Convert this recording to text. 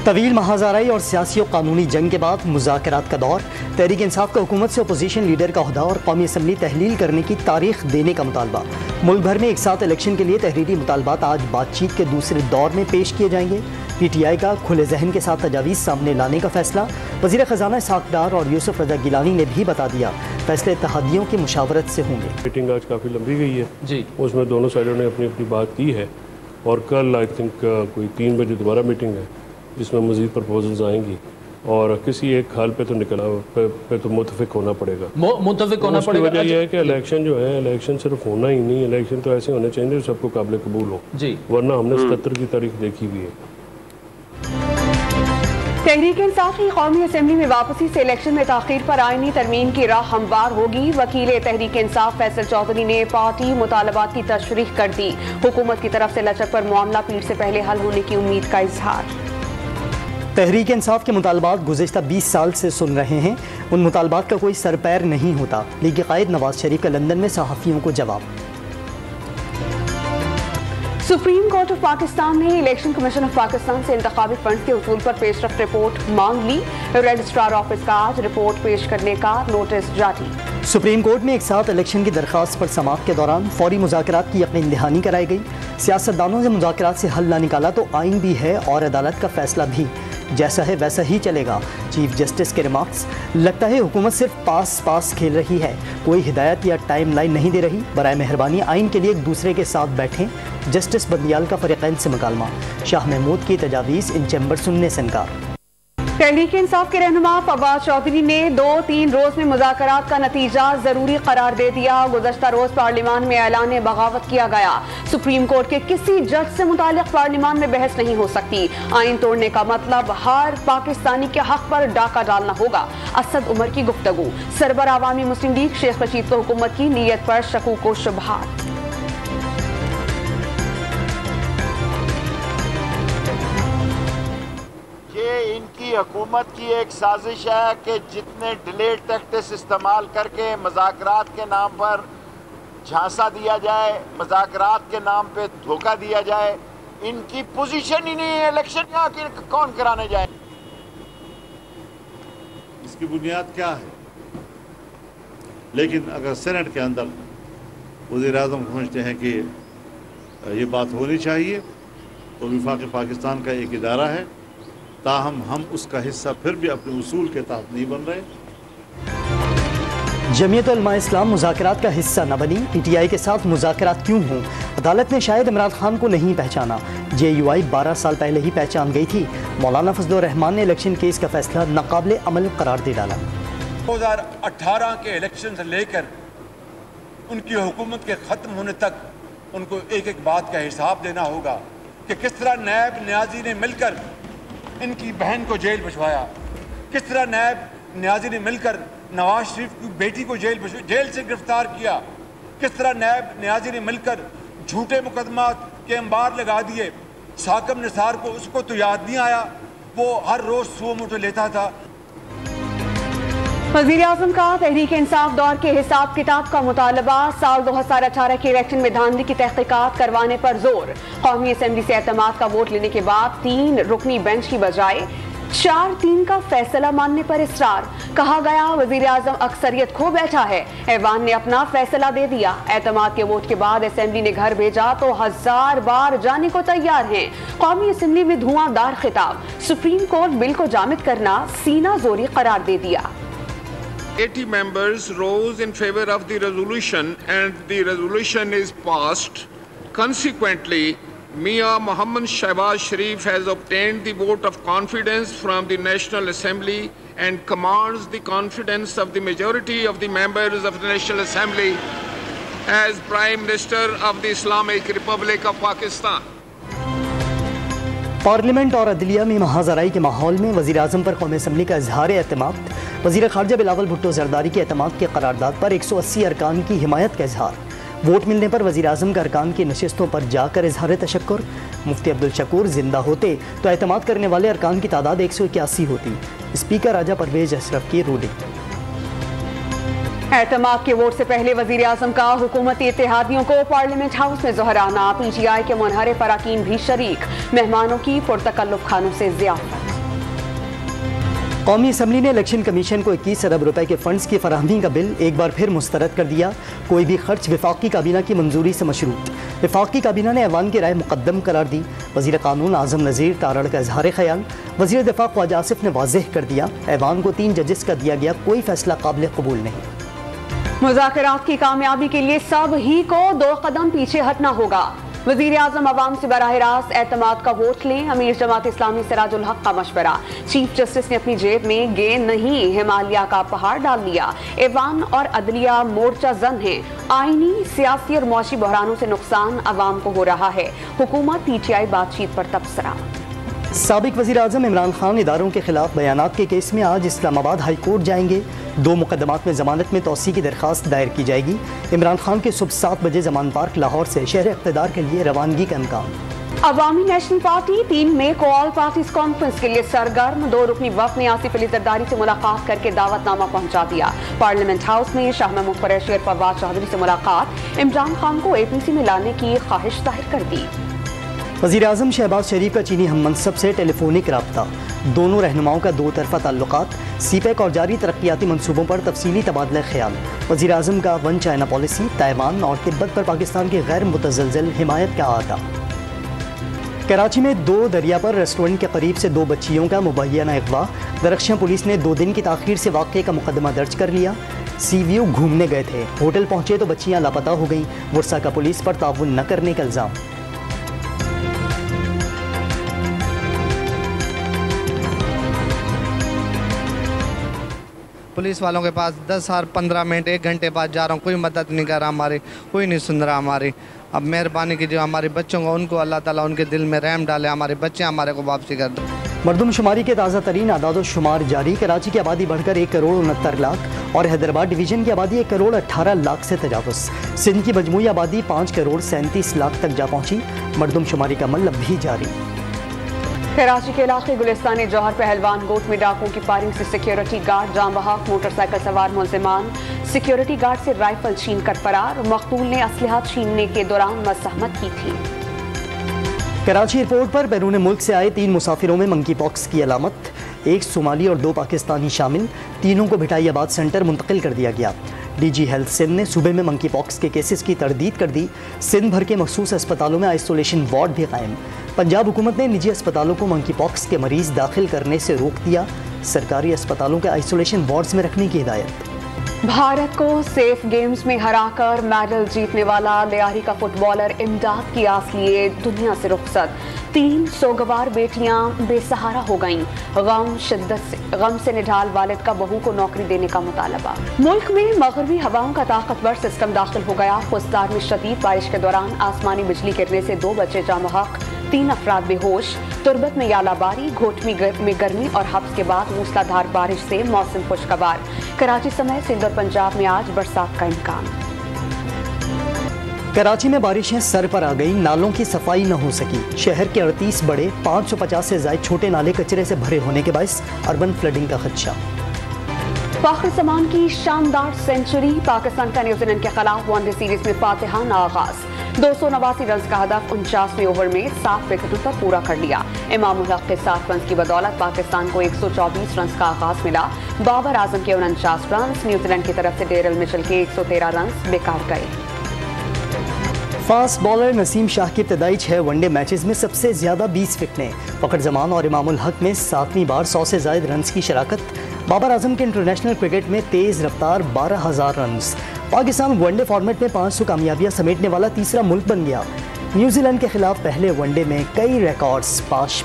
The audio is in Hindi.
तवील महाज़ाराई और सियासी और कानूनी जंग के बाद मुज़ाकरात का दौर। तहरीक इंसाफ का हुकूमत से अपोजिशन लीडर का ओहदा और कौमी असम्बली तहलील करने की तारीख देने का मुतालबा। मुल्क भर में एक साथ इलेक्शन के लिए तहरीरी मुतालबात आज बातचीत के दूसरे दौर में पेश किए जाएंगे। PTI का खुले जहन के साथ तजावीज़ सामने लाने का फैसला। वज़ीर ख़जाना इसहाक़ डार और यूसुफ रज़ा गिलानी ने भी बता दिया, फैसले इत्तेहादियों की मुशावरत से होंगे। मीटिंग आज काफ़ी लंबी गई है जी, उसमें दोनों साइडों ने अपनी अपनी बात की है और कल आई थिंक कोई 3 बजे दोबारा मीटिंग है जिसमें मज़ीद प्रपोजल्स आएंगी और किसी एक हाल पे तो पे तो मुतफिक होना पड़ेगा। मुतफिक होना पड़ेगा। वजह यह है कि इलेक्शन जो है, इलेक्शन सिर्फ होना ही नहीं, इलेक्शन तो ऐसे होने चाहिए जो सबको काबिल कबूल हो जी, वरना हमने 77 की तारीख देखी हुई है। तहरीक इंसाफ की कौमी असम्बली में वापसी से इलेक्शन में ताखीर पर आईनी तरमीम की राह हमवार होगी। वकील तहरीक इंसाफ फैसल चौधरी ने पार्टी मुतालबात की तशरीह कर दी। हुकूमत की तरफ से लचक पर मामला पीर से पहले हल होने की उम्मीद का इजहार। तहरीक इंसाफ के मुतालबात गुज़िश्ता 20 साल से सुन रहे हैं, उन मुतालबात का कोई सर पैर नहीं होता। लीग कायद नवाज शरीफ का लंदन में सहाफ़ियों को जवाब। सुप्रीम कोर्ट ऑफ पाकिस्तान ने इलेक्शन कमीशन ऑफ पाकिस्तान से इंतखाबी फंड के उसूल पर पेशरफ्त रिपोर्ट मांग ली। रजिस्ट्रार ऑफिस का आज रिपोर्ट पेश करने का नोटिस जारी। सुप्रीम कोर्ट में एक साथ इलेक्शन की दरख्वास्त पर समाअत के दौरान फौरी मुज़ाकरात की यकीन दहानी कराई गई। सियासतदानों से मुज़ाकरात से हल ना निकाला तो आइन भी है और अदालत का फैसला भी जैसा है वैसा ही चलेगा। चीफ जस्टिस के रिमार्क्स। लगता है हुकूमत सिर्फ पास खेल रही है, कोई हिदायत या टाइम लाइन नहीं दे रही। बराए मेहरबानी आइन के लिए एक दूसरे के साथ बैठें। जस्टिस बंदियाल का फरीक़ैन से मुकालमा। शाह महमूद की तजावीज़ इन चैम्बर सुनने से इनकार। तहरीक इंसाफ के रहनुमा फवाद चौधरी ने 2-3 रोज में मुज़ाकरात का नतीजा जरूरी करार दे दिया। गुज़श्ता रोज पार्लियामान में ऐलान बगावत किया गया। सुप्रीम कोर्ट के किसी जज से मुतालिक पार्लियामान में बहस नहीं हो सकती। आइन तोड़ने का मतलब हर पाकिस्तानी के हक पर डाका डालना होगा। असद उमर की गुफ्तगू। सरबर अवामी मुस्लिम लीग शेख रशीद को हुकूमत की नीयत पर शकूक व शुबहात। इनकी हुकूमत की एक साजिश है कि जितने डिलेड टैक्टिक्स इस्तेमाल करके मुज़ाकरात के नाम पर झांसा दिया जाए, मुज़ाकरात के नाम पे धोखा दिया जाए। इनकी पोजीशन ही नहीं है इलेक्शन यहाँ की कौन कराने जाए। इसकी बुनियाद क्या है? लेकिन अगर सेनेट के अंदर वज़ीर-ए-आज़म समझते हैं कि ये बात होनी चाहिए तो वफाक़ पाकिस्तान का एक इदारा है, ताहम हम उसका हिस्सा फिर भी अपने उसूल के तहत नहीं बन रहे। जमीयत उलमा इस्लाम मुज़ाकरात का हिस्सा न बनी। PTI के साथ मुज़ाकरात क्यों हों? अदालत ने शायद इमरान खान को नहीं पहचाना। JUI 12 साल पहले ही पहचान गई थी। मौलाना फजलुर रहमान ने इलेक्शन केस का फैसला नाकाबिले अमल करार दे डाला। 2018 के इलेक्शन से लेकर उनकी हुकूमत के ख़त्म होने तक उनको एक एक बात का हिसाब देना होगा कि किस तरह नायब न्याजी ने मिलकर इनकी बहन को जेल भिजवाया, किस तरह नायब न्याजी ने मिलकर नवाज शरीफ की बेटी को जेल से गिरफ्तार किया, किस तरह नायब न्याजी ने मिलकर झूठे मुकदमात के अंबार लगा दिए। साकिब निसार को उसको तो याद नहीं आया, वो हर रोज सो मुठो लेता था। वज़ीर आज़म का तहरीक इंसाफ दौर के हिसाब किताब का मुतालबा। साल 2018 के इलेक्शन में धांधली की तहकीकात करवाने पर जोर। कौमी असम्बली से एतमाद का वोट लेने के बाद 3 रुकनी बेंच की बजाय 4-3 का फैसला मानने पर इसरार। कहा गया वज़ीर आज़म अक्सरियत खो बैठा है, ऐवान ने अपना फैसला दे दिया। एतमाद के वोट के बाद असम्बली ने घर भेजा तो 1000 बार जाने को तैयार हैं। कौमी असम्बली में धुआंधार खिताब। सुप्रीम कोर्ट बिल को जामिद करना सीना जोरी करार दे दिया। 80 members rose in favor of the resolution and the resolution is passed. Consequently, Mia Mohammad Shahbaz Sharif has obtained the vote of confidence from the National Assembly and commands the confidence of the majority of the members of the National Assembly as Prime Minister of the Islamic Republic of Pakistan. Parliament और अदलिया में महाज़राई के माहौल में वज़ीर आज़म पर कौमी असम्बली का इजहार एतमाद। वज़ीर ख़ारजा बिलावल भुट्टो ज़रदारी के एतमाद के करारदाद पर 180 अरकान की हिमायत का इजहार। वोट मिलने पर वज़ीर आज़म का अरकान की नशिस्तों पर जाकर इजहार तशक्कुर। मुफ्ती अब्दुल शकूर जिंदा होते तो एतमाद करने वाले अरकान की तादाद 181 होती। स्पीकर राजा परवेज अशरफ की रूलिंग। एतमाद के वोट से पहले वज़ीर आज़म का हुकूमती इत्तेहादियों को पार्लियामेंट हाउस में ज़ोहराना। PTI के मुनहरिफ अरकान भी शरीक। मेहमानों की पुरतकल्लुफ़ खानों से ज़ियाफ़त। कौमी असम्बली ने इलेक्शन कमीशन को 21 अरब रुपए के फंड्स की फराहमी का बिल एक बार फिर मुस्तरद कर दिया। कोई भी खर्च वफाकी काबीना की मंजूरी से मशरूत। वफाकी काबीना ने ऐवान की राय मुकद्दम करार दी। वज़ीर कानून आज़म नज़ीर तारड़ का इजहार ख्याल। वज़ीर दिफा ख्वाजा आसिफ ने वाज़ेह कर दिया, ऐवान को 3 जजेस का दिया गया कोई फैसला काबिल कबूल नहीं। मुज़ाकरात की कामयाबी के लिए सब ही को 2 कदम पीछे हटना होगा। वज़ीर आज़म अवाम से बराह रास्त एतमाद का वोट लें। अमीर जमात इस्लामी सिराजुल हक का मशवरा। चीफ जस्टिस ने अपनी जेब में गेंद नहीं हिमालय का पहाड़ डाल लिया। ऐवान और अदलिया मोर्चा जन है। आईनी, सियासी और मुआशी बहरानों से नुकसान अवाम को हो रहा है। हुकूमत PTI बातचीत पर तबसरा। साबिक वज़ीर आज़म इमरान खान इदारों के खिलाफ बयानात के केस में आज इस्लामाबाद हाई कोर्ट जाएंगे। 2 मुकदमात में जमानत में तौसी की दरख्वास्त दायर की जाएगी। इमरान खान के सुबह 7 बजे जमान पार्क लाहौर से शहर इक़्तिदार के लिए रवानगी का इम्कान। अवामी नेशनल पार्टी 3 मई को ऑल पार्टीज कॉन्फ्रेंस के लिए सरगर्म। 2 रुकनी वफ़द ने आसिफ अली जरदारी से मुलाकात करके दावतनामा पहुंचा दिया। पार्लियामेंट हाउस में शाह महमूद कुरैशी और फवाद चौधरी से मुलाकात। इमरान खान को APC में लाने की ख्वाहिश जाहिर कर दी। वज़ीर आज़म शहबाज शरीफ का चीनी हम मनसब से टेलीफोनिक रब्ता। दोनों रहनुमाओं का 2 तरफ़ा ताल्लुकात। CPEC और जारी तरक्याती मनसूबों पर तफसीली तबादला ख्याल। वज़ीर आज़म का 1 चाइना पॉलिसी। ताइवान और तिब्बत पर पाकिस्तान की गैर मुतज़लज़ल हिमायत का आदा। कराची में 2 दरिया पर रेस्टोरेंट के करीब से 2 बच्चियों का मुबैना अगवा। दरख्शियां पुलिस ने 2 दिन की ताख़ीर से वाक़े का मुकदमा दर्ज कर लिया। सी व्यू घूमने गए थे, होटल पहुंचे तो बच्चियां लापता हो गईं। वर्षा का पुलिस पर ताउन न करने का इल्ज़ाम। पुलिस वालों के पास 10 और 15 मिनट 1 घंटे बाद जा रहा हूँ, कोई मदद नहीं कर रहा हमारी, कोई नहीं सुन रहा हमारी। अब मेहरबानी कीजिए हमारे बच्चों को, उनको अल्लाह ताला उनके दिल में रहम डाले, हमारे बच्चे हमारे को वापसी कर दो। मरदमशुमारी के ताज़ा तरीन आदाद शुमार जारी। कराची की आबादी बढ़कर 1 करोड़ 69 लाख और हैदराबाद डिवीज़न की आबादी 1 करोड़ 18 लाख से तजावुज़। सिंध की मजमूई आबादी 5 करोड़ 37 लाख तक जा पहुँची। मरदमशुमारी का अमल अब भी जारी। कराची के इलाके गुलिस्तान जौहर पहलवान गोट में डाकुओं की फायरिंग से सिक्योरिटी गार्ड जाम बहक। मोटरसाइकिल सवार मुलजिमान सिक्योरिटी गार्ड से राइफल छीन कर फरार। मकतूल ने असलहा छीनने के दौरान मज़ाहमत की थी। कराची एयरपोर्ट पर बैरून मुल्क से आए 3 मुसाफिरों में मंकी पॉक्स की अलामत। 1 सोमाली और 2 पाकिस्तानी शामिल। तीनों को भिटाइयाबाद सेंटर मुंतकिल कर दिया गया। DG हेल्थ सिंध ने सूबे में मंकी पॉक्स के केसेस की तरदीद कर दी। सिंध भर के मखसूस अस्पतालों में आइसोलेशन वार्ड भी कायम। पंजाब हुकूमत ने निजी अस्पतालों को मंकी पॉक्स के मरीज दाखिल करने से रोक दिया। सरकारी अस्पतालों के आइसोलेशन वार्ड्स में रखने की हिदायत। भारत को सेफ गेम्स में हराकर मेडल जीतने वाला लियारी का फुटबॉलर इमदाद की आस लिए दुनिया से रुखसत। 3 सोगवार बेटियां बेसहारा हो गईं। गम से निढाल वालिद का बहू को नौकरी देने का मुतालबा। मुल्क में मगरबी हवाओं का ताकतवर सिस्टम दाखिल हो गया। खुशदार में शदीद बारिश के दौरान आसमानी बिजली गिरने से 2 बच्चे जाम बहक, 3 अफराद बेहोश। तुरबत में यालाबारी, घोटमी में गर्मी और हफ्स के बाद मूसलाधार बारिश से मौसम खुशगवार। कराची समेत सिंध और पंजाब में आज बरसात का इम्कान। कराची में बारिशें सर पर आ गई। नालों की सफाई न हो सकी। शहर के 38 बड़े 550 से ज्यादा छोटे नाले कचरे से भरे होने के बायस अर्बन फ्लडिंग का खदशा। फाखर जमान की शानदार सेंचुरी। पाकिस्तान का न्यूजीलैंड के खिलाफ वनडे सीरीज में फातिहाना आगाज। 289 रन का हदफ 49वें ओवर में 7 विकेटों पर पूरा कर लिया। इमाम उल हक के 7 रन की बदौलत पाकिस्तान को 124 रन का आगाज मिला। बाबर आजम के 49 रन। न्यूजीलैंड की तरफ से डेरल मिचेल के 113 रन बेकार गए। फास्ट बॉलर नसीम शाह की इब्तदाई 6 वनडे मैचेस में सबसे ज्यादा 20 विकेटें। फखर जमान और इमाम उल हक में 7वीं बार 100 से ज्यादा रन की शराकत। बाबर आजम के इंटरनेशनल क्रिकेट में तेज रफ्तार 12,000 रन। पाकिस्तान वनडे फॉर्मेट में 500 कामयाबियां समेटने वाला तीसरा मुल्क बन गया। न्यूजीलैंड के खिलाफ पहले वनडे में कई रिकॉर्ड्स पाश।